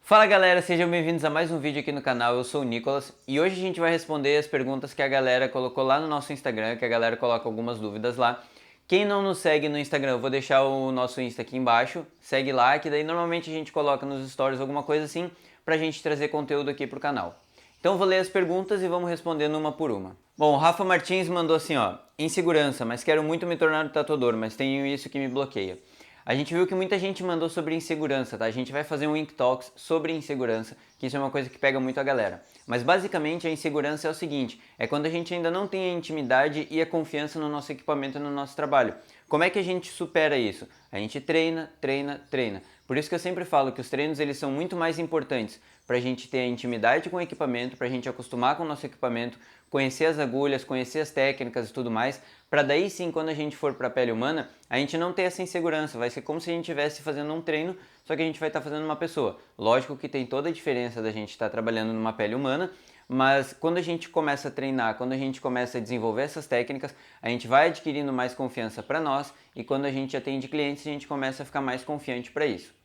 Fala galera, sejam bem-vindos a mais um vídeo aqui no canal, eu sou o Nicolas e hoje a gente vai responder as perguntas que a galera colocou lá no nosso Instagram, que a galera coloca algumas dúvidas lá. Quem não nos segue no Instagram, eu vou deixar o nosso Insta aqui embaixo, segue lá, que daí normalmente a gente coloca nos stories alguma coisa assim, pra gente trazer conteúdo aqui pro canal. Então eu vou ler as perguntas e vamos respondendo uma por uma. Bom, o Rafa Martins mandou assim, ó: insegurança, mas quero muito me tornar um tatuador, mas tenho isso que me bloqueia. A gente viu que muita gente mandou sobre insegurança, tá? A gente vai fazer um Ink Talks sobre insegurança, que isso é uma coisa que pega muito a galera. Mas basicamente a insegurança é o seguinte, é quando a gente ainda não tem a intimidade e a confiança no nosso equipamento e no nosso trabalho. Como é que a gente supera isso? A gente treina, treina, treina. Por isso que eu sempre falo que os treinos eles são muito mais importantes para a gente ter a intimidade com o equipamento, para a gente acostumar com o nosso equipamento, conhecer as agulhas, conhecer as técnicas e tudo mais, para daí sim, quando a gente for para a pele humana, a gente não ter essa insegurança, vai ser como se a gente estivesse fazendo um treino, só que a gente vai estar fazendo uma pessoa. Lógico que tem toda a diferença da gente estar trabalhando numa pele humana, mas quando a gente começa a treinar, quando a gente começa a desenvolver essas técnicas, a gente vai adquirindo mais confiança para nós e quando a gente atende clientes, a gente começa a ficar mais confiante para isso.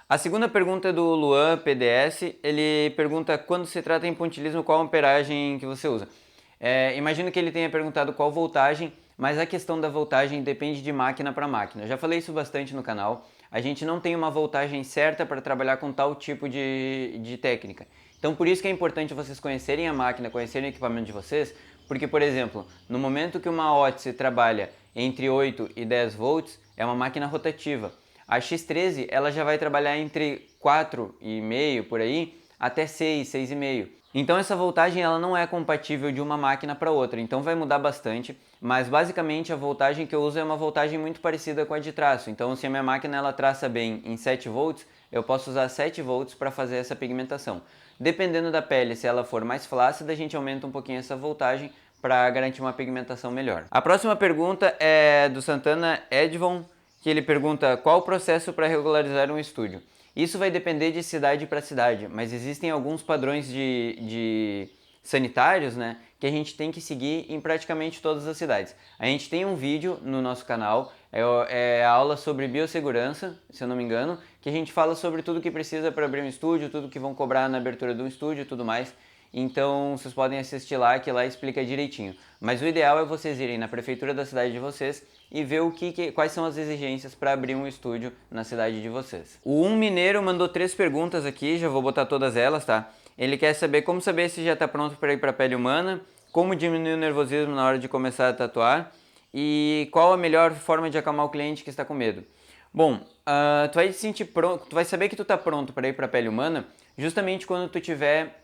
A segunda pergunta é do Luan PDS, ele pergunta: quando se trata em pontilismo, qual amperagem que você usa? Imagino que ele tenha perguntado qual voltagem, mas a questão da voltagem depende de máquina para máquina. Eu já falei isso bastante no canal, a gente não tem uma voltagem certa para trabalhar com tal tipo de técnica. Então por isso que é importante vocês conhecerem a máquina, conhecerem o equipamento de vocês, porque por exemplo, no momento que uma Odyssey trabalha entre 8 e 10 volts, é uma máquina rotativa. A X13 ela já vai trabalhar entre 4,5 por aí até 6, 6,5. Então essa voltagem ela não é compatível de uma máquina para outra, então vai mudar bastante, mas basicamente a voltagem que eu uso é uma voltagem muito parecida com a de traço. Então se a minha máquina ela traça bem em 7 volts, eu posso usar 7 volts para fazer essa pigmentação. Dependendo da pele, se ela for mais flácida, a gente aumenta um pouquinho essa voltagem para garantir uma pigmentação melhor. A próxima pergunta é do Santana Edvon, que ele pergunta: qual o processo para regularizar um estúdio? Isso vai depender de cidade para cidade, mas existem alguns padrões de sanitários, né, que a gente tem que seguir em praticamente todas as cidades. A gente tem um vídeo no nosso canal, é a aula sobre biossegurança, se eu não me engano, que a gente fala sobre tudo que precisa para abrir um estúdio, tudo que vão cobrar na abertura de um estúdio e tudo mais. Então vocês podem assistir lá, que lá explica direitinho. Mas o ideal é vocês irem na prefeitura da cidade de vocês e ver quais são as exigências para abrir um estúdio na cidade de vocês. O Mineiro mandou 3 perguntas aqui, já vou botar todas elas, tá? Ele quer saber como saber se já está pronto para ir para a pele humana, como diminuir o nervosismo na hora de começar a tatuar e qual a melhor forma de acalmar o cliente que está com medo. Bom, tu vai se sentir pronto, tu vai saber que tu tá pronto para ir para a pele humana justamente quando tu tiver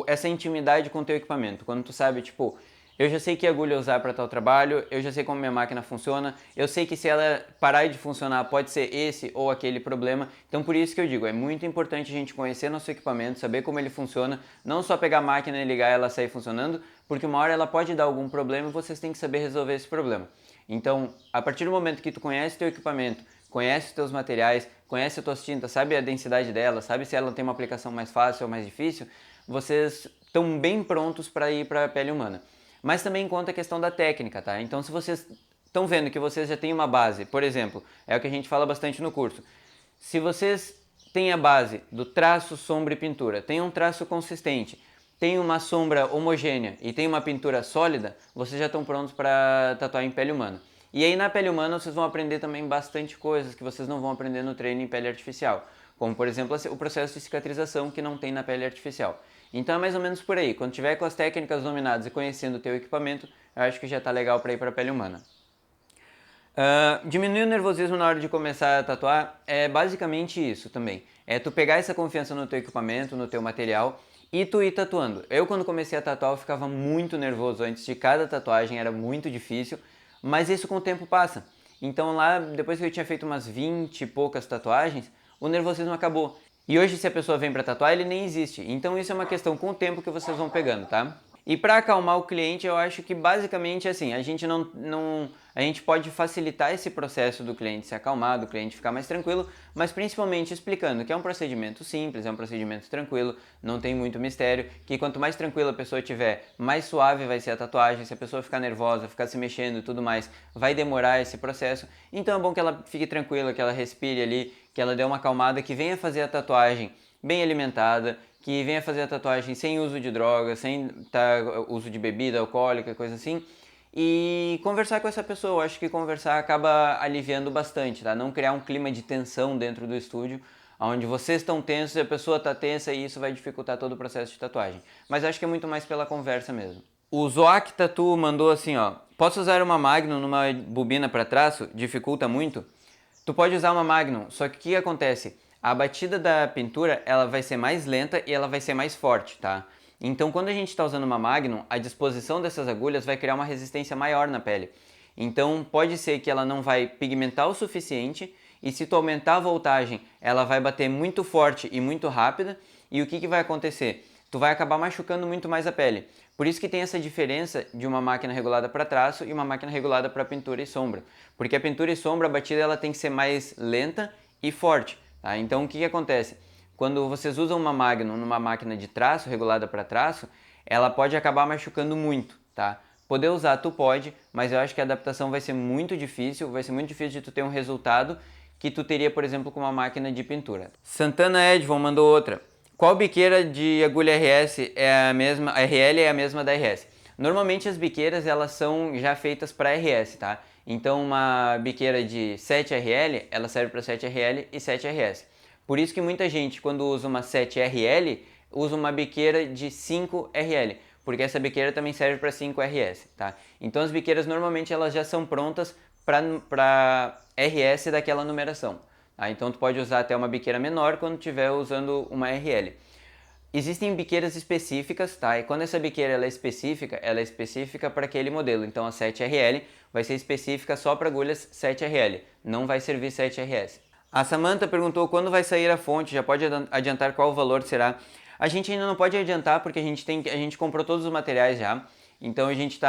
essa intimidade com o teu equipamento, quando tu sabe, tipo, eu já sei que agulha usar para tal trabalho, eu já sei como minha máquina funciona, eu sei que se ela parar de funcionar pode ser esse ou aquele problema. Então por isso que eu digo, é muito importante a gente conhecer nosso equipamento, saber como ele funciona, não só pegar a máquina e ligar e ela sair funcionando, porque uma hora ela pode dar algum problema e vocês têm que saber resolver esse problema. Então, a partir do momento que tu conhece teu equipamento, conhece os teus materiais, conhece as tuas tintas, sabe a densidade dela, sabe se ela tem uma aplicação mais fácil ou mais difícil, vocês estão bem prontos para ir para a pele humana. Mas também conta a questão da técnica, tá? Então se vocês estão vendo que vocês já têm uma base, por exemplo, é o que a gente fala bastante no curso. Se vocês têm a base do traço, sombra e pintura, tem um traço consistente, tem uma sombra homogênea e tem uma pintura sólida, vocês já estão prontos para tatuar em pele humana. E aí na pele humana vocês vão aprender também bastante coisas que vocês não vão aprender no treino em pele artificial, como por exemplo o processo de cicatrização que não tem na pele artificial. Então é mais ou menos por aí, quando tiver com as técnicas dominadas e conhecendo o teu equipamento, eu acho que já está legal para ir para a pele humana. Diminuir o nervosismo na hora de começar a tatuar é basicamente isso também. É tu pegar essa confiança no teu equipamento, no teu material e tu ir tatuando. Eu quando comecei a tatuar eu ficava muito nervoso antes de cada tatuagem, era muito difícil, mas isso com o tempo passa. Então lá, depois que eu tinha feito umas 20 e poucas tatuagens, o nervosismo acabou. E hoje se a pessoa vem para tatuar, ele nem existe. Então isso é uma questão com o tempo que vocês vão pegando, tá? E para acalmar o cliente, eu acho que basicamente assim, a gente pode facilitar esse processo do cliente se acalmar, do cliente ficar mais tranquilo, mas principalmente explicando que é um procedimento simples, é um procedimento tranquilo, não tem muito mistério, que quanto mais tranquila a pessoa tiver, mais suave vai ser a tatuagem. Se a pessoa ficar nervosa, ficar se mexendo e tudo mais, vai demorar esse processo. Então é bom que ela fique tranquila, que ela respire ali, que ela dê uma acalmada, que venha fazer a tatuagem bem alimentada, que venha fazer a tatuagem sem uso de droga, sem uso de bebida alcoólica, coisa assim, e conversar com essa pessoa. Eu acho que conversar acaba aliviando bastante, tá? Não criar um clima de tensão dentro do estúdio, onde vocês estão tensos e a pessoa está tensa, e isso vai dificultar todo o processo de tatuagem. Mas acho que é muito mais pela conversa mesmo. O Zoak Tattoo mandou assim, ó: posso usar uma Magnum numa bobina para traço? Dificulta muito? Tu pode usar uma Magnum, só que o que acontece? A batida da pintura, ela vai ser mais lenta e ela vai ser mais forte, tá? Então, quando a gente está usando uma Magnum, a disposição dessas agulhas vai criar uma resistência maior na pele. Então, pode ser que ela não vai pigmentar o suficiente, e se tu aumentar a voltagem, ela vai bater muito forte e muito rápida, e o que vai acontecer? Tu vai acabar machucando muito mais a pele. Por isso que tem essa diferença de uma máquina regulada para traço e uma máquina regulada para pintura e sombra. Porque a pintura e sombra, a batida ela tem que ser mais lenta e forte. Tá? Então o que acontece? Quando vocês usam uma Magnum numa máquina de traço, regulada para traço, ela pode acabar machucando muito. Tá? Poder usar tu pode, mas eu acho que a adaptação vai ser muito difícil de tu ter um resultado que tu teria, por exemplo, com uma máquina de pintura. Santana Edvon mandou outra. Qual biqueira de agulha RS é a mesma, a RL é a mesma da RS? Normalmente as biqueiras elas são já feitas para RS, tá? Então uma biqueira de 7RL, ela serve para 7RL e 7RS. Por isso que muita gente, quando usa uma 7RL, usa uma biqueira de 5RL, porque essa biqueira também serve para 5RS, tá? Então as biqueiras normalmente elas já são prontas para RS daquela numeração. Tá? Então tu pode usar até uma biqueira menor quando estiver usando uma RL. Existem biqueiras específicas, tá? E quando essa biqueira ela é específica para aquele modelo. Então a 7RL vai ser específica só para agulhas 7RL, não vai servir 7RS. A Samantha perguntou quando vai sair a fonte, já pode adiantar qual o valor será? A gente ainda não pode adiantar porque a gente comprou todos os materiais já, então a gente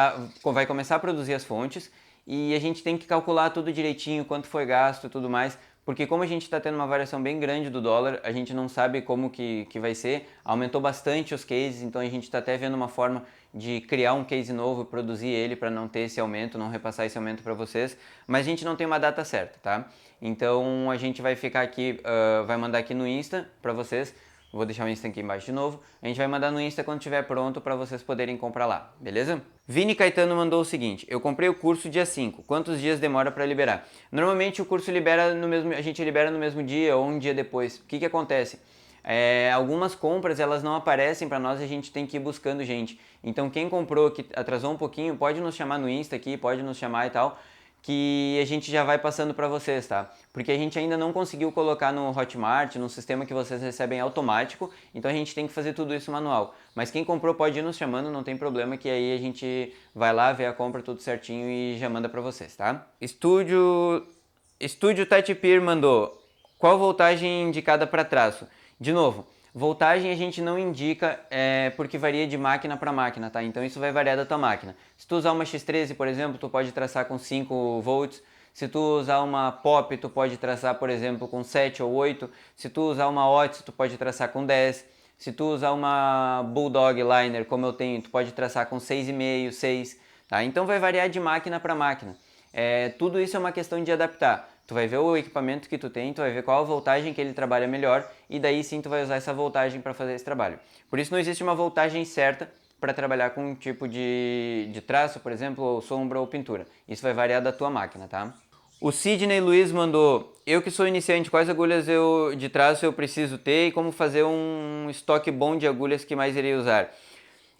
vai começar a produzir as fontes e a gente tem que calcular tudo direitinho, quanto foi gasto e tudo mais, porque como a gente está tendo uma variação bem grande do dólar, a gente não sabe como que vai ser, aumentou bastante os cases, então a gente está até vendo uma forma de criar um case novo e produzir ele para não ter esse aumento, não repassar esse aumento para vocês, mas a gente não tem uma data certa, tá? Então a gente vai ficar aqui, vai mandar aqui no Insta para vocês. Vou deixar o Insta aqui embaixo de novo. A gente vai mandar no Insta quando estiver pronto para vocês poderem comprar lá, beleza? Vini Caetano mandou o seguinte: eu comprei o curso dia 5, quantos dias demora para liberar? Normalmente o curso libera a gente libera no mesmo dia ou um dia depois. O que acontece? Algumas compras elas não aparecem para nós e a gente tem que ir buscando gente. Então quem comprou que atrasou um pouquinho, pode nos chamar no Insta aqui, pode nos chamar e tal, que a gente já vai passando para vocês, tá? Porque a gente ainda não conseguiu colocar no Hotmart, no sistema que vocês recebem automático, então a gente tem que fazer tudo isso manual. Mas quem comprou pode ir nos chamando, não tem problema, que aí a gente vai lá, vê a compra tudo certinho e já manda para vocês, tá? Estúdio Tatipir mandou: qual voltagem indicada para traço? De novo, voltagem a gente não indica porque varia de máquina para máquina, tá? Então isso vai variar da tua máquina. Se tu usar uma X13, por exemplo, tu pode traçar com 5 volts. Se tu usar uma Pop, tu pode traçar, por exemplo, com 7 ou 8. Se tu usar uma Otis, tu pode traçar com 10. Se tu usar uma Bulldog Liner, como eu tenho, tu pode traçar com 6,5, 6. Tá? Então vai variar de máquina para máquina. Tudo isso é uma questão de adaptar. Tu vai ver o equipamento que tu tem, tu vai ver qual a voltagem que ele trabalha melhor e daí sim tu vai usar essa voltagem para fazer esse trabalho. Por isso não existe uma voltagem certa para trabalhar com um tipo de traço, por exemplo, ou sombra ou pintura. Isso vai variar da tua máquina, tá? O Sidney Luiz mandou: eu que sou iniciante, quais agulhas de traço eu preciso ter e como fazer um estoque bom de agulhas que mais irei usar?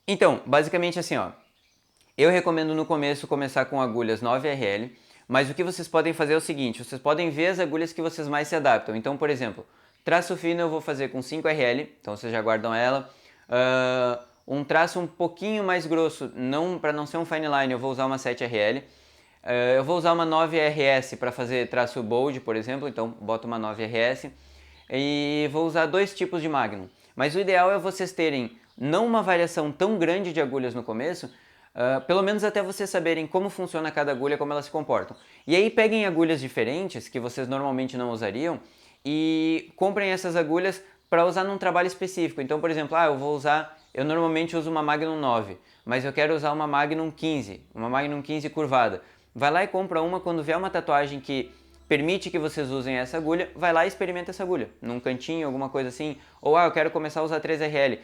Então, basicamente assim, ó, eu recomendo no começo começar com agulhas 9RL, mas o que vocês podem fazer é o seguinte: vocês podem ver as agulhas que vocês mais se adaptam. Então, por exemplo, traço fino eu vou fazer com 5RL, então vocês já guardam ela. Um traço um pouquinho mais grosso, para não ser um fine line, eu vou usar uma 7RL. Eu vou usar uma 9RS para fazer traço bold, por exemplo, então boto uma 9RS. E vou usar dois tipos de Magnum. Mas o ideal é vocês terem não uma variação tão grande de agulhas no começo, pelo menos até vocês saberem como funciona cada agulha, como elas se comportam. E aí peguem agulhas diferentes, que vocês normalmente não usariam, e comprem essas agulhas para usar num trabalho específico. Então, por exemplo, eu normalmente uso uma Magnum 9, mas eu quero usar uma Magnum 15 curvada. Vai lá e compra uma quando vier uma tatuagem que permite que vocês usem essa agulha, vai lá e experimenta essa agulha, num cantinho, alguma coisa assim, ou eu quero começar a usar 3RL.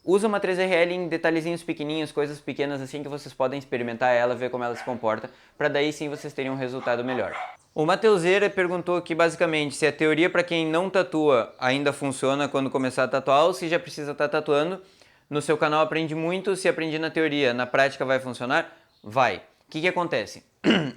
Usa uma 3RL em detalhezinhos pequenininhos, coisas pequenas assim que vocês podem experimentar ela, ver como ela se comporta, para daí sim vocês terem um resultado melhor. O Mateuseira perguntou aqui basicamente se a teoria para quem não tatua ainda funciona quando começar a tatuar ou se já precisa estar tatuando. No seu canal Aprende Muito, se aprendi na teoria, na prática vai funcionar? Vai. O que acontece?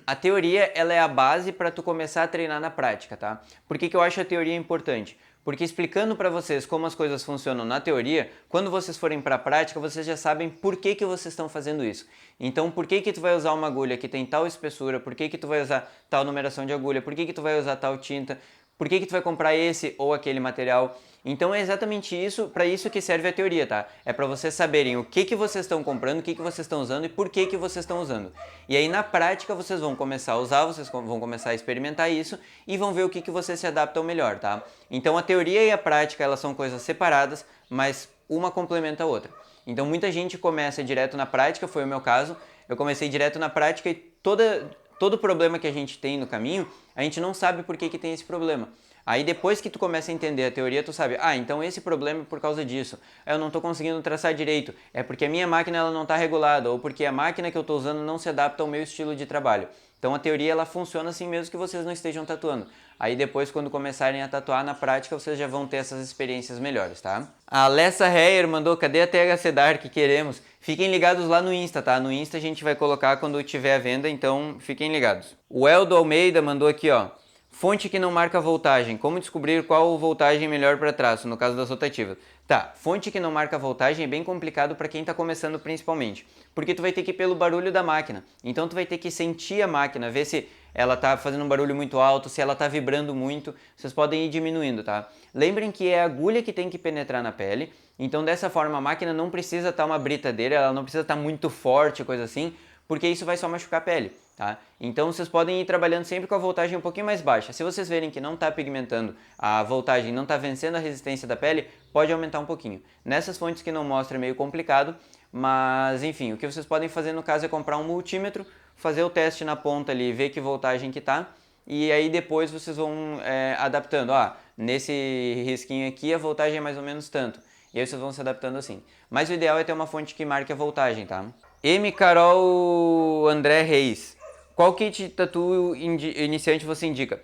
A teoria ela é a base para tu começar a treinar na prática, tá? Por que eu acho a teoria importante? Porque explicando para vocês como as coisas funcionam na teoria, quando vocês forem para a prática, vocês já sabem por que vocês estão fazendo isso. Então, por que tu vai usar uma agulha que tem tal espessura, por que tu vai usar tal numeração de agulha, por que tu vai usar tal tinta, por que tu vai comprar esse ou aquele material. Então é exatamente isso, para isso que serve a teoria, tá? É para vocês saberem o que vocês estão comprando, o que vocês estão usando e por que vocês estão usando. E aí na prática vocês vão começar a usar, vocês vão começar a experimentar isso e vão ver o que vocês se adaptam melhor, tá? Então a teoria e a prática, elas são coisas separadas, mas uma complementa a outra. Então muita gente começa direto na prática, foi o meu caso. Eu comecei direto na prática e todo problema que a gente tem no caminho, a gente não sabe por que tem esse problema. Aí depois que tu começa a entender a teoria, tu sabe, então esse problema é por causa disso. Eu não estou conseguindo traçar direito, é porque a minha máquina ela não está regulada, ou porque a máquina que eu estou usando não se adapta ao meu estilo de trabalho. Então a teoria ela funciona assim mesmo que vocês não estejam tatuando. Aí depois quando começarem a tatuar na prática, vocês já vão ter essas experiências melhores, tá? A Alessa Heyer mandou, cadê a THC Dark que queremos? Fiquem ligados lá no Insta, tá? No Insta a gente vai colocar quando tiver a venda, então fiquem ligados. O Eldo Almeida mandou aqui, ó. Fonte que não marca voltagem. Como descobrir qual voltagem melhor para traço, no caso das rotativas? Tá, fonte que não marca voltagem é bem complicado para quem está começando principalmente. Porque tu vai ter que ir pelo barulho da máquina. Então tu vai ter que sentir a máquina, ver se ela está fazendo um barulho muito alto, se ela está vibrando muito. Vocês podem ir diminuindo, tá? Lembrem que é a agulha que tem que penetrar na pele. Então dessa forma a máquina não precisa estar uma britadeira, ela não precisa estar muito forte, coisa assim, porque isso vai só machucar a pele. Tá? Então vocês podem ir trabalhando sempre com a voltagem um pouquinho mais baixa. Se vocês verem que não está pigmentando, a voltagem não está vencendo a resistência da pele, pode aumentar um pouquinho. Nessas fontes que não mostra é meio complicado, mas enfim, o que vocês podem fazer no caso é comprar um multímetro, fazer o teste na ponta ali, ver que voltagem que tá, e aí depois vocês vão adaptando. Nesse risquinho aqui a voltagem é mais ou menos tanto. E aí vocês vão se adaptando assim. Mas o ideal é ter uma fonte que marque a voltagem, tá? M. Carol André Reis. Qual kit tatu iniciante você indica?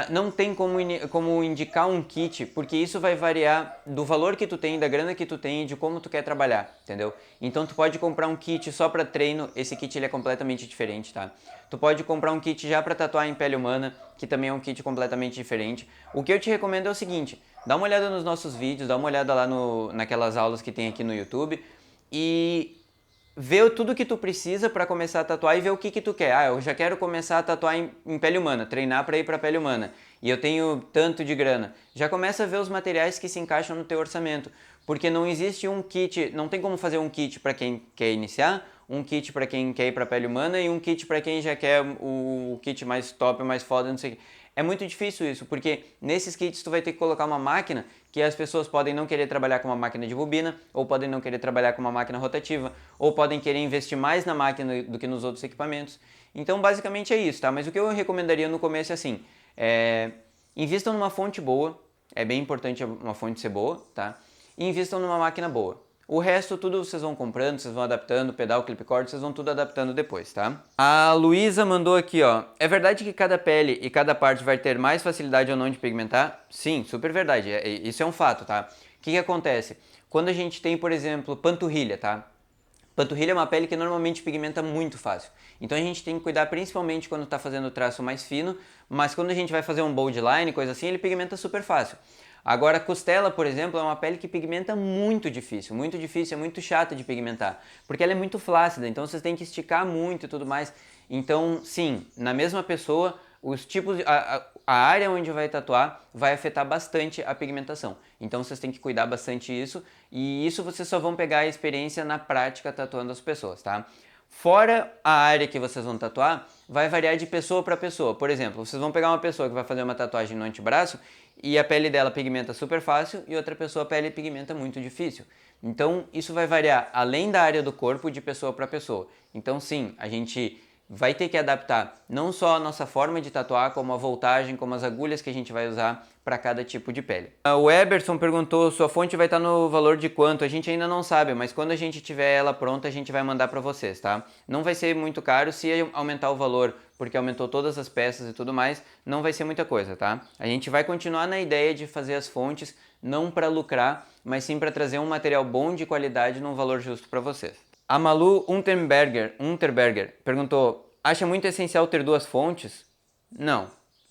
Não tem como indicar um kit, porque isso vai variar do valor que tu tem, da grana que tu tem e de como tu quer trabalhar, entendeu? Então tu pode comprar um kit só para treino, esse kit ele é completamente diferente, tá? Tu pode comprar um kit já para tatuar em pele humana, que também é um kit completamente diferente. O que eu te recomendo é o seguinte, dá uma olhada nos nossos vídeos, dá uma olhada lá naquelas aulas que tem aqui no YouTube e vê tudo que tu precisa para começar a tatuar e ver o que tu quer. Eu já quero começar a tatuar em pele humana, treinar para ir para pele humana. E eu tenho tanto de grana. Já começa a ver os materiais que se encaixam no teu orçamento. Porque não existe um kit, não tem como fazer um kit para quem quer iniciar, um kit para quem quer ir para pele humana e um kit para quem já quer o kit mais top, mais foda, não sei o que. É muito difícil isso, porque nesses kits tu vai ter que colocar uma máquina que as pessoas podem não querer trabalhar com uma máquina de bobina, ou podem não querer trabalhar com uma máquina rotativa, ou podem querer investir mais na máquina do que nos outros equipamentos. Então basicamente é isso, tá? Mas o que eu recomendaria no começo é assim, invistam numa fonte boa, é bem importante uma fonte ser boa, tá? E invistam numa máquina boa. O resto tudo vocês vão comprando, vocês vão adaptando, pedal, clipcord, vocês vão tudo adaptando depois, tá? A Luísa mandou aqui, ó. É verdade que cada pele e cada parte vai ter mais facilidade ou não de pigmentar? Sim, super verdade. Isso é um fato, tá? O que acontece? Quando a gente tem, por exemplo, panturrilha, tá? Panturrilha é uma pele que normalmente pigmenta muito fácil. Então a gente tem que cuidar principalmente quando está fazendo o traço mais fino, mas quando a gente vai fazer um bold line, coisa assim, ele pigmenta super fácil. Agora, costela, por exemplo, é uma pele que pigmenta muito difícil, é muito chata de pigmentar, porque ela é muito flácida, então vocês têm que esticar muito e tudo mais. Então, sim, na mesma pessoa, os tipos, a área onde vai tatuar vai afetar bastante a pigmentação. Então vocês têm que cuidar bastante disso, e isso vocês só vão pegar a experiência na prática tatuando as pessoas, tá? Fora a área que vocês vão tatuar, vai variar de pessoa para pessoa. Por exemplo, vocês vão pegar uma pessoa que vai fazer uma tatuagem no antebraço e a pele dela pigmenta super fácil e outra pessoa a pele pigmenta muito difícil. Então isso vai variar além da área do corpo de pessoa para pessoa. Então sim, a gente vai ter que adaptar não só a nossa forma de tatuar, como a voltagem, como as agulhas que a gente vai usar para cada tipo de pele. O Eberson perguntou, sua fonte vai estar no valor de quanto? A gente ainda não sabe, mas quando a gente tiver ela pronta, a gente vai mandar para vocês, tá? Não vai ser muito caro, se aumentar o valor, porque aumentou todas as peças e tudo mais, não vai ser muita coisa, tá? A gente vai continuar na ideia de fazer as fontes, não para lucrar, mas sim para trazer um material bom de qualidade num valor justo para vocês. A Malu Unterberger perguntou, acha muito essencial ter duas fontes? Não.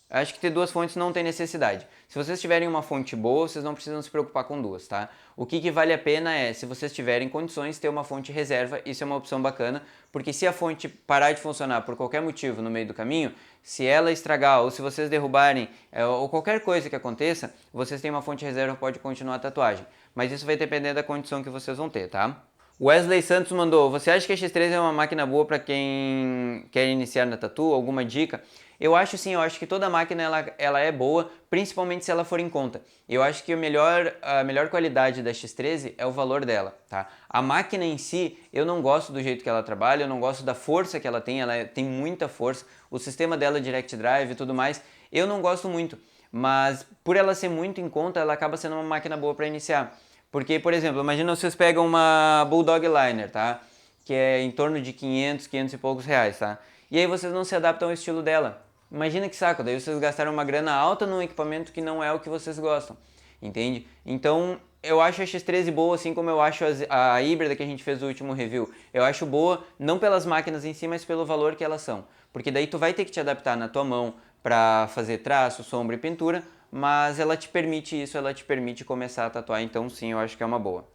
Acho que ter duas fontes não tem necessidade. Se vocês tiverem uma fonte boa, vocês não precisam se preocupar com duas, tá? O que vale a pena é, se vocês tiverem condições, ter uma fonte reserva, isso é uma opção bacana, porque se a fonte parar de funcionar por qualquer motivo no meio do caminho, se ela estragar ou se vocês derrubarem ou qualquer coisa que aconteça, vocês têm uma fonte reserva, pode continuar a tatuagem. Mas isso vai depender da condição que vocês vão ter, tá? Wesley Santos mandou, você acha que a X3 é uma máquina boa para quem quer iniciar na tatu? Alguma dica? Eu acho sim, eu acho que toda máquina ela é boa, principalmente se ela for em conta. Eu acho que a melhor qualidade da X13 é o valor dela, tá? A máquina em si, eu não gosto do jeito que ela trabalha, eu não gosto da força que ela tem muita força. O sistema dela é Direct Drive e tudo mais, eu não gosto muito. Mas por ela ser muito em conta, ela acaba sendo uma máquina boa para iniciar. Porque, por exemplo, imagina vocês pegam uma Bulldog Liner, tá? Que é em torno de 500 e poucos reais, tá? E aí vocês não se adaptam ao estilo dela. Imagina que saco, daí vocês gastaram uma grana alta num equipamento que não é o que vocês gostam, entende? Então, eu acho a X13 boa, assim como eu acho a híbrida que a gente fez no último review. Eu acho boa, não pelas máquinas em si, mas pelo valor que elas são. Porque daí tu vai ter que te adaptar na tua mão para fazer traço, sombra e pintura, mas ela te permite isso, ela te permite começar a tatuar, então sim, eu acho que é uma boa.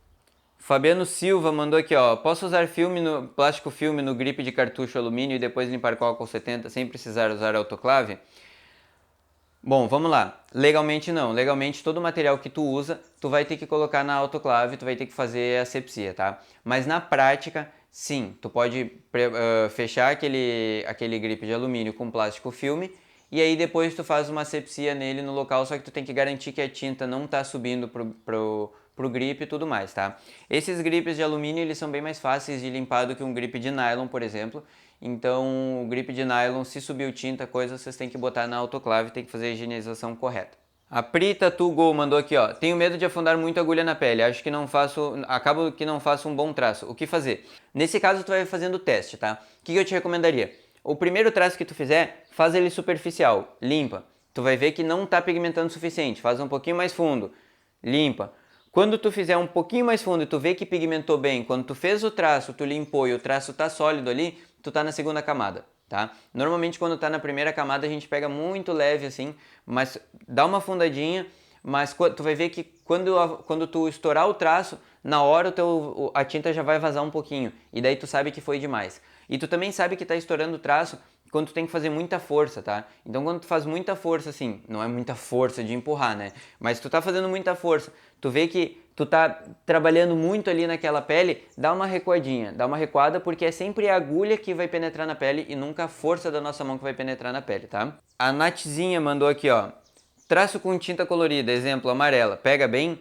Fabiano Silva mandou aqui, ó, posso usar plástico filme no grip de cartucho alumínio e depois limpar com álcool 70 sem precisar usar autoclave? Bom, vamos lá. Legalmente não. Legalmente todo o material que tu usa, tu vai ter que colocar na autoclave, tu vai ter que fazer asepsia, tá? Mas na prática, sim, tu pode fechar aquele grip de alumínio com plástico filme e aí depois tu faz uma asepsia nele no local, só que tu tem que garantir que a tinta não tá subindo pro grip e tudo mais, tá? Esses grips de alumínio, eles são bem mais fáceis de limpar do que um grip de nylon, por exemplo. Então, o grip de nylon, se subiu tinta, coisa, vocês têm que botar na autoclave, tem que fazer a higienização correta. A Pri Tatu Go mandou aqui, ó, tenho medo de afundar muito a agulha na pele, acho que acabo que não faço um bom traço. O que fazer? Nesse caso, tu vai fazendo o teste, tá? O que eu te recomendaria? O primeiro traço que tu fizer, faz ele superficial, limpa. Tu vai ver que não tá pigmentando o suficiente, faz um pouquinho mais fundo, limpa. Quando tu fizer um pouquinho mais fundo e tu vê que pigmentou bem, quando tu fez o traço, tu limpou e o traço tá sólido ali, tu tá na segunda camada, tá? Normalmente quando tá na primeira camada a gente pega muito leve assim, mas dá uma afundadinha, mas tu vai ver que quando tu estourar o traço, na hora a tinta já vai vazar um pouquinho, e daí tu sabe que foi demais. E tu também sabe que tá estourando o traço quando tu tem que fazer muita força, tá? Então quando tu faz muita força assim, não é muita força de empurrar, né? Mas tu tá fazendo muita força, tu vê que tu tá trabalhando muito ali naquela pele, dá uma recuadinha, dá uma recuada porque é sempre a agulha que vai penetrar na pele e nunca a força da nossa mão que vai penetrar na pele, tá? A Natzinha mandou aqui, ó, traço com tinta colorida, exemplo, amarela, pega bem?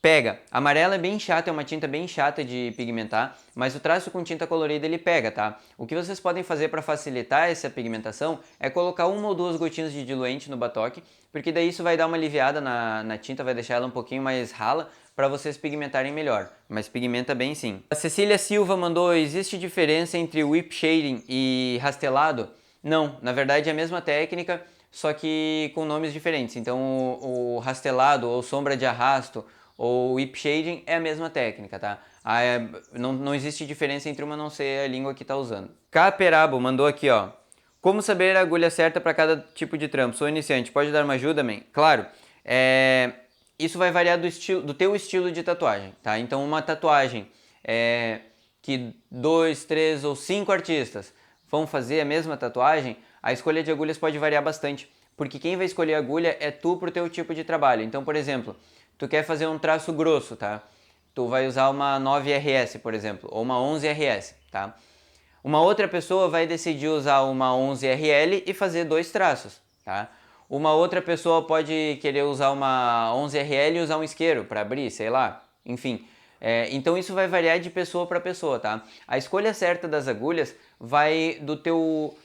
Pega. Amarela é bem chata, é uma tinta bem chata de pigmentar, mas o traço com tinta colorida ele pega, tá? O que vocês podem fazer para facilitar essa pigmentação é colocar uma ou duas gotinhas de diluente no batoque, porque daí isso vai dar uma aliviada na tinta, vai deixar ela um pouquinho mais rala para vocês pigmentarem melhor, mas pigmenta bem sim. A Cecília Silva mandou, existe diferença entre whip shading e rastelado? Não, na verdade é a mesma técnica, só que com nomes diferentes. Então o rastelado ou sombra de arrasto ou whip shading é a mesma técnica, tá? Não existe diferença entre uma não ser a língua que está usando. Caperabo mandou aqui, ó. Como saber a agulha certa para cada tipo de trampo? Sou iniciante, pode dar uma ajuda, man? Claro, isso vai variar do teu estilo de tatuagem, tá? Então uma tatuagem que 2, 3 ou 5 artistas vão fazer a mesma tatuagem, a escolha de agulhas pode variar bastante, porque quem vai escolher a agulha é tu pro teu tipo de trabalho. Então, por exemplo, tu quer fazer um traço grosso, tá? Tu vai usar uma 9RS, por exemplo, ou uma 11RS, tá? Uma outra pessoa vai decidir usar uma 11RL e fazer 2 traços, tá? Uma outra pessoa pode querer usar uma 11RL e usar um isqueiro para abrir, sei lá. Enfim, Então isso vai variar de pessoa para pessoa, tá? A escolha certa das agulhas vai do teu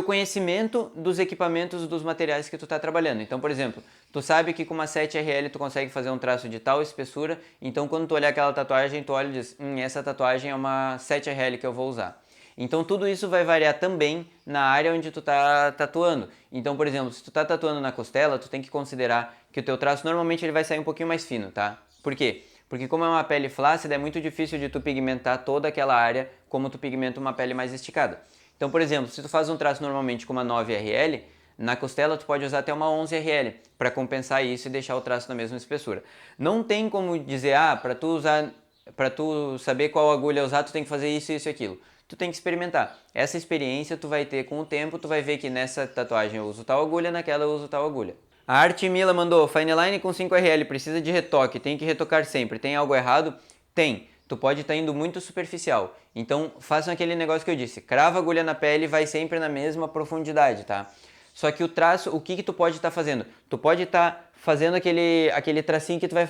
conhecimento dos equipamentos, dos materiais que tu está trabalhando. Então, por exemplo, tu sabe que com uma 7RL tu consegue fazer um traço de tal espessura, então quando tu olhar aquela tatuagem, tu olha e diz, essa tatuagem é uma 7RL que eu vou usar. Então tudo isso vai variar também na área onde tu está tatuando. Então, por exemplo, se tu está tatuando na costela, tu tem que considerar que o teu traço normalmente ele vai sair um pouquinho mais fino, tá? Por quê? Porque como é uma pele flácida, é muito difícil de tu pigmentar toda aquela área como tu pigmenta uma pele mais esticada. Então, por exemplo, se tu faz um traço normalmente com uma 9RL, na costela tu pode usar até uma 11RL para compensar isso e deixar o traço na mesma espessura. Não tem como dizer, para tu saber qual agulha usar, tu tem que fazer isso, isso e aquilo. Tu tem que experimentar. Essa experiência tu vai ter com o tempo, tu vai ver que nessa tatuagem eu uso tal agulha, naquela eu uso tal agulha. A Arte Mila mandou, Fine Line com 5RL, precisa de retoque, tem que retocar sempre. Tem algo errado? Tem. Tu pode estar indo muito superficial. Então, façam aquele negócio que eu disse. Crava a agulha na pele e vai sempre na mesma profundidade, tá? Só que o traço, o que tu pode estar fazendo? Tu pode estar fazendo aquele tracinho que tu vai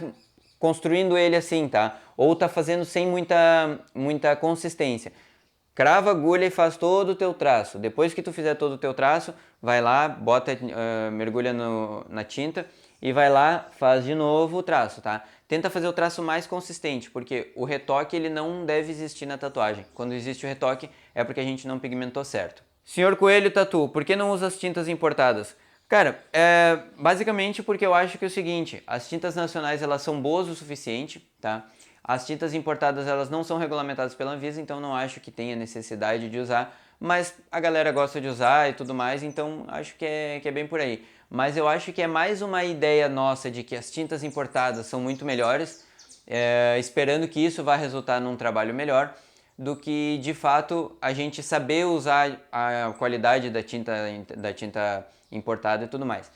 construindo ele assim, tá? Ou tá fazendo sem muita consistência. Crava a agulha e faz todo o teu traço. Depois que tu fizer todo o teu traço, vai lá, mergulha na tinta e vai lá, faz de novo o traço, tá? Tenta fazer o traço mais consistente, porque o retoque ele não deve existir na tatuagem. Quando existe o retoque é porque a gente não pigmentou certo. Senhor Coelho Tatu, por que não usa as tintas importadas? Cara, basicamente porque eu acho que é o seguinte, as tintas nacionais elas são boas o suficiente, tá? As tintas importadas elas não são regulamentadas pela Anvisa, então não acho que tenha necessidade de usar, mas a galera gosta de usar e tudo mais, então acho que é bem por aí. Mas eu acho que é mais uma ideia nossa de que as tintas importadas são muito melhores, esperando que isso vá resultar num trabalho melhor, do que de fato a gente saber usar a qualidade da tinta importada e tudo mais.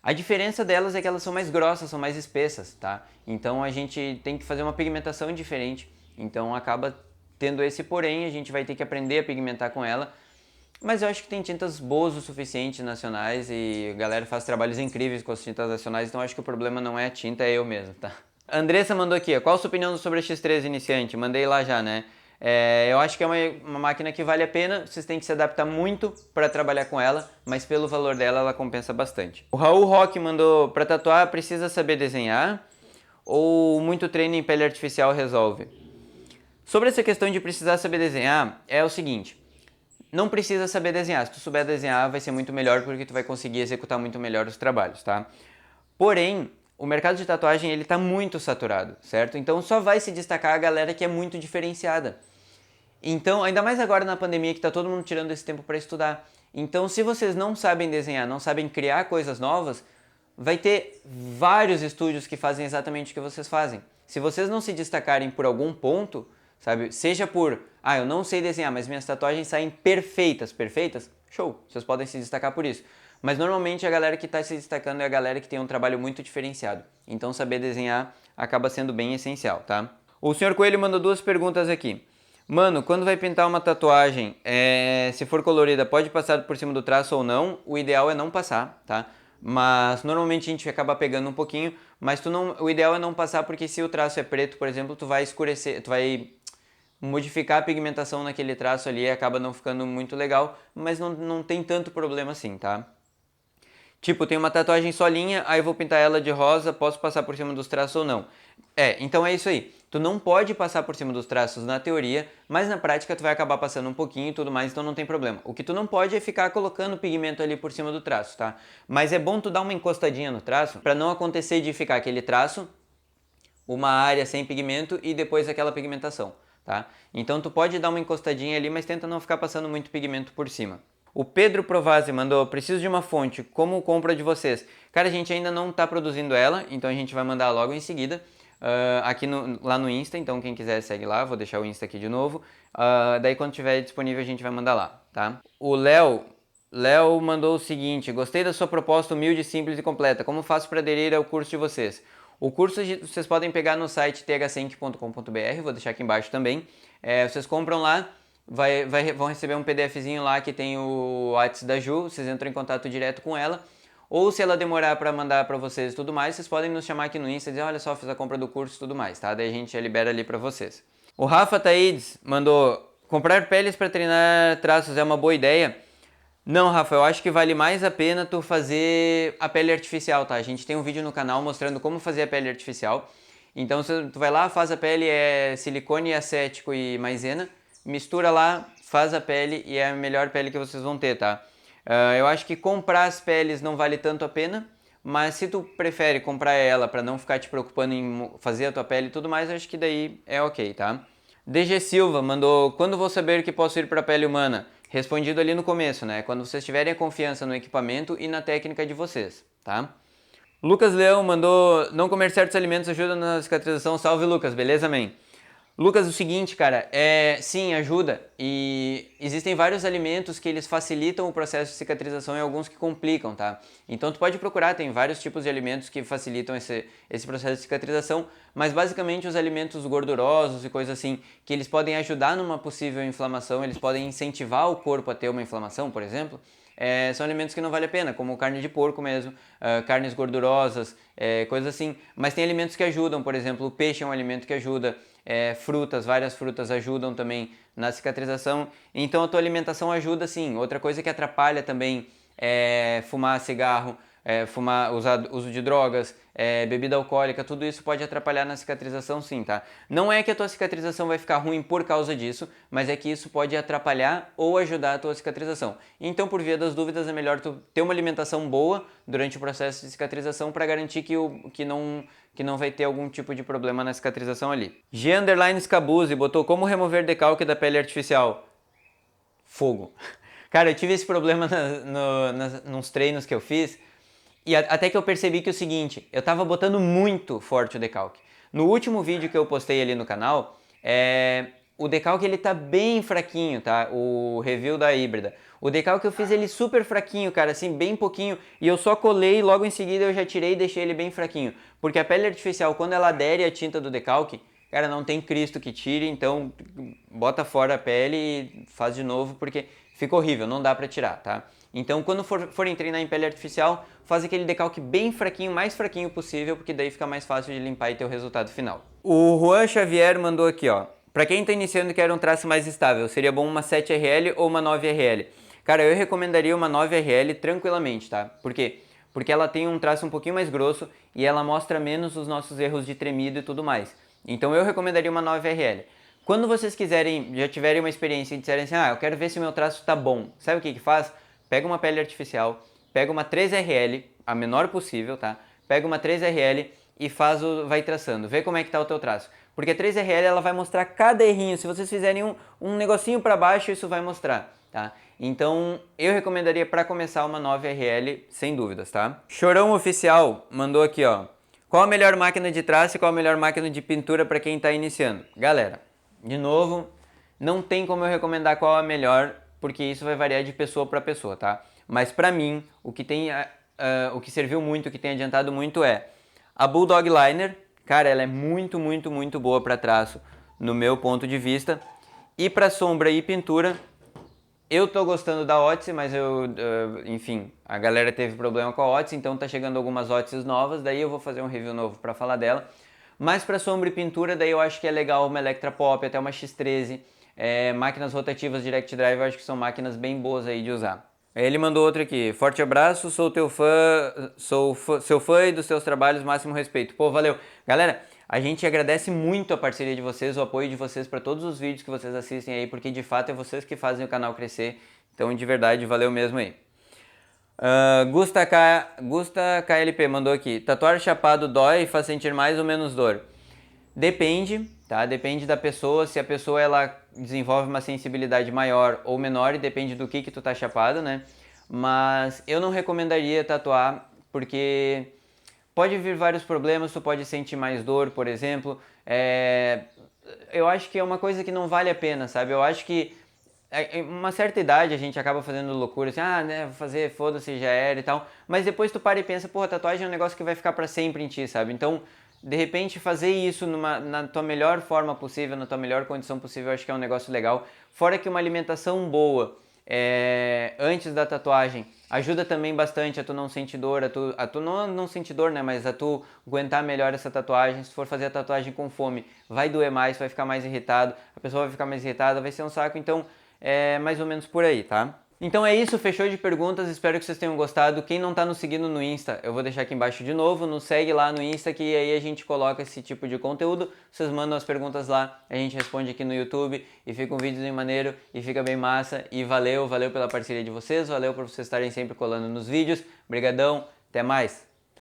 A diferença delas é que elas são mais grossas, são mais espessas, tá? Então a gente tem que fazer uma pigmentação diferente, então acaba tendo esse porém, a gente vai ter que aprender a pigmentar com ela, mas eu acho que tem tintas boas o suficiente nacionais e a galera faz trabalhos incríveis com as tintas nacionais, então acho que o problema não é a tinta, é eu mesmo, tá? A Andressa mandou aqui, qual a sua opinião sobre a X3 iniciante? Mandei lá já, né? Eu acho que é uma máquina que vale a pena, vocês têm que se adaptar muito para trabalhar com ela, mas pelo valor dela, ela compensa bastante. O Raul Roque mandou, para tatuar precisa saber desenhar ou muito treino em pele artificial resolve? Sobre essa questão de precisar saber desenhar, é o seguinte, não precisa saber desenhar, se tu souber desenhar vai ser muito melhor porque tu vai conseguir executar muito melhor os trabalhos, tá? Porém, o mercado de tatuagem ele tá muito saturado, certo? Então só vai se destacar a galera que é muito diferenciada. Então, ainda mais agora na pandemia que tá todo mundo tirando esse tempo para estudar. Então, se vocês não sabem desenhar, não sabem criar coisas novas, vai ter vários estúdios que fazem exatamente o que vocês fazem. Se vocês não se destacarem por algum ponto, sabe, seja por, eu não sei desenhar, mas minhas tatuagens saem perfeitas, show, vocês podem se destacar por isso. Mas normalmente a galera que está se destacando é a galera que tem um trabalho muito diferenciado. Então saber desenhar acaba sendo bem essencial, tá? O Sr. Coelho mandou duas perguntas aqui. Mano, quando vai pintar uma tatuagem, se for colorida, pode passar por cima do traço ou não? O ideal é não passar, tá? Mas normalmente a gente acaba pegando um pouquinho, mas o ideal é não passar porque se o traço é preto, por exemplo, tu vai escurecer, tu vai modificar a pigmentação naquele traço ali e acaba não ficando muito legal, mas não tem tanto problema assim, tá? Tipo, tem uma tatuagem solinha, aí eu vou pintar ela de rosa, posso passar por cima dos traços ou não? Então é isso aí. Tu não pode passar por cima dos traços na teoria, mas na prática tu vai acabar passando um pouquinho e tudo mais, então não tem problema. O que tu não pode é ficar colocando pigmento ali por cima do traço, tá? Mas é bom tu dar uma encostadinha no traço, pra não acontecer de ficar aquele traço, uma área sem pigmento e depois aquela pigmentação, tá? Então tu pode dar uma encostadinha ali, mas tenta não ficar passando muito pigmento por cima. O Pedro Provazzi mandou, preciso de uma fonte, como compra de vocês? Cara, a gente ainda não está produzindo ela, então a gente vai mandar logo em seguida, lá no Insta, então quem quiser segue lá, vou deixar o Insta aqui de novo. Daí quando tiver disponível a gente vai mandar lá, tá? O Léo mandou o seguinte, gostei da sua proposta humilde, simples e completa, como faço para aderir ao curso de vocês? O curso vocês podem pegar no site thsenk.com.br, vou deixar aqui embaixo também, vocês compram lá, vão receber um PDFzinho lá que tem o WhatsApp da Ju, vocês entram em contato direto com ela, ou se ela demorar para mandar para vocês e tudo mais, vocês podem nos chamar aqui no Insta e dizer, olha só, fiz a compra do curso e tudo mais, tá? Daí a gente já libera ali para vocês. O Rafa Taides mandou, comprar peles para treinar traços é uma boa ideia? Não, Rafa, eu acho que vale mais a pena tu fazer a pele artificial, tá? A gente tem um vídeo no canal mostrando como fazer a pele artificial. Então tu vai lá, faz a pele, é silicone, acético e maisena, mistura lá, faz a pele e é a melhor pele que vocês vão ter, tá? Eu acho que comprar as peles não vale tanto a pena, mas se tu prefere comprar ela para não ficar te preocupando em fazer a tua pele e tudo mais, eu acho que daí é ok, tá? DG Silva mandou, quando vou saber que posso ir para a pele humana? Respondido ali no começo, né? Quando vocês tiverem a confiança no equipamento e na técnica de vocês, tá? Lucas Leão mandou, não comer certos alimentos ajuda na cicatrização. Salve, Lucas, beleza, man? Lucas, o seguinte, cara, sim, ajuda. E existem vários alimentos que eles facilitam o processo de cicatrização e alguns que complicam, tá? Então tu pode procurar, tem vários tipos de alimentos que facilitam esse processo de cicatrização, mas basicamente os alimentos gordurosos e coisas assim, que eles podem ajudar numa possível inflamação, eles podem incentivar o corpo a ter uma inflamação, por exemplo, são alimentos que não vale a pena, como carne de porco mesmo, carnes gordurosas, coisas assim. Mas tem alimentos que ajudam, por exemplo, o peixe é um alimento que ajuda, frutas, várias frutas ajudam também na cicatrização. Então a tua alimentação ajuda sim. Outra coisa que atrapalha também é fumar cigarro, uso de drogas, bebida alcoólica, tudo isso pode atrapalhar na cicatrização sim, tá? Não é que a tua cicatrização vai ficar ruim por causa disso, mas é que isso pode atrapalhar ou ajudar a tua cicatrização. Então, por via das dúvidas, é melhor tu ter uma alimentação boa durante o processo de cicatrização para garantir que não vai ter algum tipo de problema na cicatrização ali. G_Scabuzzi botou como remover decalque da pele artificial. Fogo. Cara, eu tive esse problema nos treinos que eu fiz. E até que eu percebi que é o seguinte, eu tava botando muito forte o decalque. No último vídeo que eu postei ali no canal, o decalque ele tá bem fraquinho, tá? O review da híbrida. O decalque eu fiz ele super fraquinho, cara, assim, bem pouquinho. E eu só colei, logo em seguida eu já tirei e deixei ele bem fraquinho. Porque a pele artificial, quando ela adere à tinta do decalque, cara, não tem Cristo que tire, então bota fora a pele e faz de novo, porque fica horrível, não dá pra tirar, tá? Então, quando forem treinar em pele artificial, faz aquele decalque bem fraquinho, mais fraquinho possível, porque daí fica mais fácil de limpar e ter o resultado final. O Juan Xavier mandou aqui, ó. Pra quem tá iniciando e quer um traço mais estável, seria bom uma 7RL ou uma 9RL? Cara, eu recomendaria uma 9RL tranquilamente, tá? Por quê? Porque ela tem um traço um pouquinho mais grosso e ela mostra menos os nossos erros de tremido e tudo mais. Então eu recomendaria uma 9RL. Quando vocês quiserem, já tiverem uma experiência e disserem assim, eu quero ver se o meu traço tá bom, sabe o que faz? Pega uma pele artificial, pega uma 3RL, a menor possível, tá? Pega uma 3RL e vai traçando, vê como é que tá o teu traço. Porque a 3RL ela vai mostrar cada errinho, se vocês fizerem um negocinho para baixo, isso vai mostrar, tá? Então, eu recomendaria para começar uma 9RL, sem dúvidas, tá? Chorão Oficial mandou aqui, ó. Qual a melhor máquina de traço e qual a melhor máquina de pintura para quem está iniciando? Galera, de novo, não tem como eu recomendar qual a melhor, porque isso vai variar de pessoa para pessoa, tá? Mas para mim, o que serviu muito, o que tem adiantado muito é a Bulldog Liner. Cara, ela é muito, muito, muito boa para traço, no meu ponto de vista. E para sombra e pintura, eu tô gostando da Odyssey, mas enfim, a galera teve problema com a Odyssey, então tá chegando algumas Odysseys novas, daí eu vou fazer um review novo para falar dela. Mas para sombra e pintura, daí eu acho que é legal uma Electra Pop, até uma X13, máquinas rotativas Direct Drive, eu acho que são máquinas bem boas aí de usar. Ele mandou outro aqui, forte abraço, sou teu fã, seu fã e dos seus trabalhos, máximo respeito. Pô, valeu. Galera, a gente agradece muito a parceria de vocês, o apoio de vocês para todos os vídeos que vocês assistem aí, porque de fato é vocês que fazem o canal crescer, então de verdade, valeu mesmo aí. Gusta KLP mandou aqui, tatuar chapado dói e faz sentir mais ou menos dor? Depende, tá? Depende da pessoa, se a pessoa ela desenvolve uma sensibilidade maior ou menor, e depende do que tu tá chapado, né? Mas eu não recomendaria tatuar, porque pode vir vários problemas, tu pode sentir mais dor, por exemplo. Eu acho que é uma coisa que não vale a pena, sabe? Eu acho que uma certa idade a gente acaba fazendo loucura, assim, né, vou fazer, foda-se, já era e tal. Mas depois tu para e pensa, porra, tatuagem é um negócio que vai ficar pra sempre em ti, sabe? Então, de repente, fazer isso na tua melhor forma possível, na tua melhor condição possível, eu acho que é um negócio legal. Fora que uma alimentação boa antes da tatuagem Ajuda também bastante a tu não sentir dor, a tu não sentir dor, né, mas a tu aguentar melhor essa tatuagem. Se for fazer a tatuagem com fome, vai doer mais, vai ficar mais irritado, a pessoa vai ficar mais irritada, vai ser um saco, então é mais ou menos por aí, tá? Então é isso, fechou de perguntas, espero que vocês tenham gostado. Quem não tá nos seguindo no Insta, eu vou deixar aqui embaixo de novo, nos segue lá no Insta que aí a gente coloca esse tipo de conteúdo. Vocês mandam as perguntas lá, a gente responde aqui no YouTube e fica um vídeo bem maneiro e fica bem massa. E valeu pela parceria de vocês, valeu por vocês estarem sempre colando nos vídeos. Brigadão, até mais!